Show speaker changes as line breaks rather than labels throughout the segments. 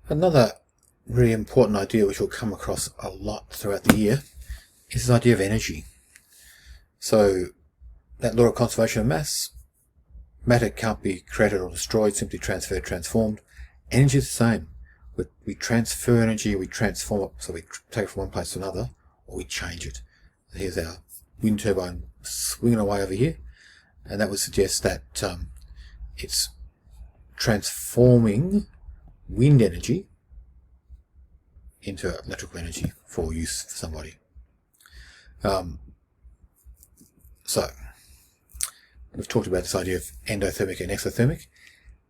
Another really important idea which we'll come across a lot throughout the year is this idea of energy. So that law of conservation of mass, matter can't be created or destroyed, simply transferred, transformed. Energy is the same. We transfer energy, we transform it, so we take it from one place to another, or we change it. Here's our wind turbine swinging away over here, and that would suggest that it's transforming wind energy into electrical energy for use for somebody. So we've talked about this idea of endothermic and exothermic.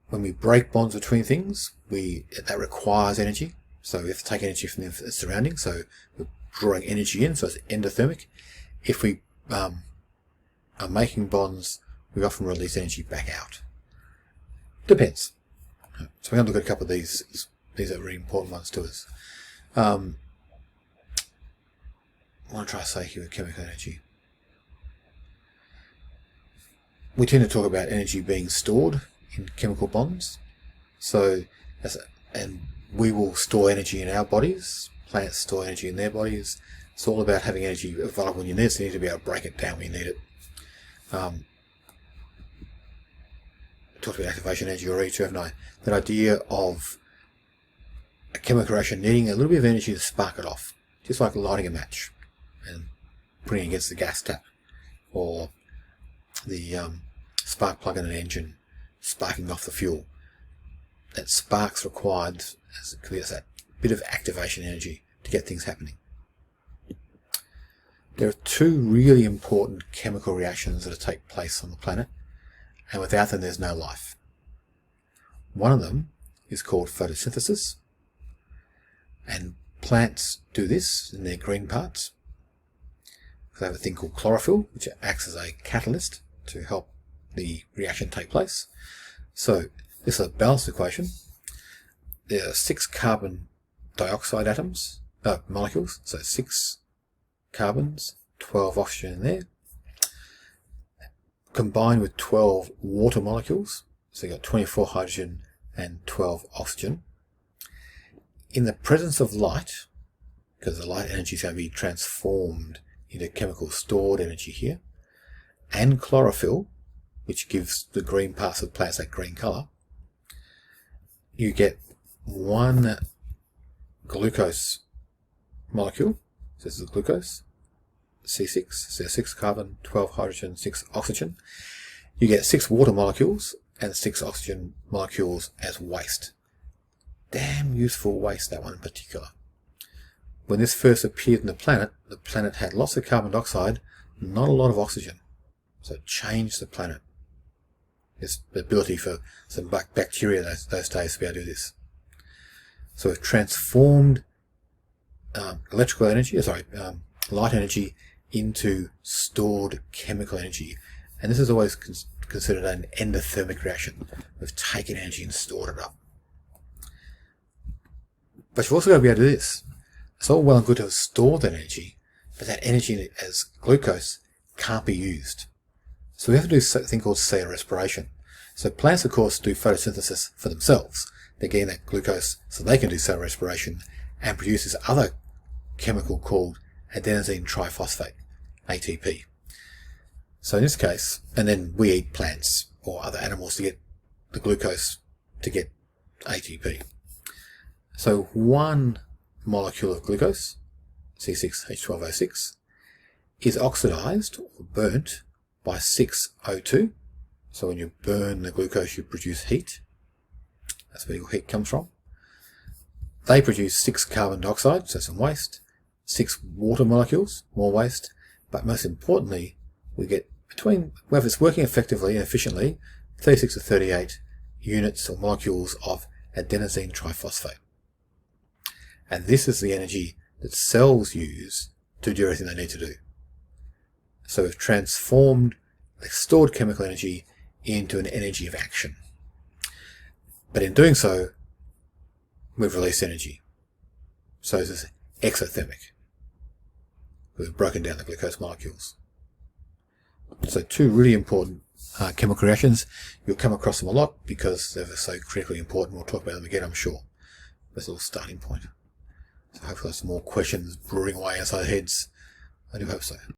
When we break bonds between things, that requires energy. So we have to take energy from the surroundings. So we're drawing energy in, so it's endothermic. If we are making bonds, we often release energy back out. Depends. So we're going to look at a couple of these. These are really important ones to us. I want to try to say here with chemical energy. We tend to talk about energy being stored in chemical bonds. And we will store energy in our bodies. Plants store energy in their bodies. It's all about having energy available when you need it, so you need to be able to break it down when you need it. I talked about activation energy already too, haven't I? That idea of a chemical reaction needing a little bit of energy to spark it off. Just like lighting a match and putting it against the gas tap, or the spark plug in an engine sparking off the fuel. That spark's required as that bit of activation energy to get things happening. There are two really important chemical reactions that take place on the planet, and without them there's no life. One of them is called photosynthesis, and plants do this in their green parts. They have a thing called chlorophyll, which acts as a catalyst to help the reaction take place. So this is a balanced equation. There are 6 carbon dioxide molecules, so 6 carbons, 12 oxygen in there, combined with 12 water molecules, so you've got 24 hydrogen and 12 oxygen. In the presence of light, because the light energy is going to be transformed into chemical stored energy here, and chlorophyll, which gives the green parts of the plants that green colour, you get 1 glucose molecule. So this is glucose, C6, so 6 carbon, 12 hydrogen, 6 oxygen. You get 6 water molecules and 6 oxygen molecules as waste. Damn useful waste, that one in particular. When this first appeared in the planet had lots of carbon dioxide, not a lot of oxygen. So it changed the planet. There's the ability for some bacteria those days to be able to do this. So we've transformed light energy into stored chemical energy. And this is always considered an endothermic reaction. We've taken energy and stored it up. But you've also got to be able to do this. It's all well and good to have stored that energy, but that energy as glucose can't be used. So we have to do something called cellular respiration. So plants, of course, do photosynthesis for themselves. They're getting that glucose so they can do cellular respiration and produce this other chemical called adenosine triphosphate, ATP. So in this case, and then we eat plants or other animals to get the glucose to get ATP. So 1 molecule of glucose, C6H12O6, is oxidized or burnt by 6O2. So when you burn the glucose, you produce heat. That's where your heat comes from. They produce 6 carbon dioxide, so some waste, 6 water molecules, more waste, but most importantly, we get if it's working effectively and efficiently, 36 to 38 units or molecules of adenosine triphosphate. And this is the energy that cells use to do everything they need to do. So we've transformed the stored chemical energy into an energy of action. But in doing so, we've released energy. So this is exothermic. We've broken down the glucose molecules. So 2 really important chemical reactions. You'll come across them a lot because they're so critically important. We'll talk about them again, I'm sure. That's a little starting point. So hopefully there's some more questions brewing away inside heads. I do hope so.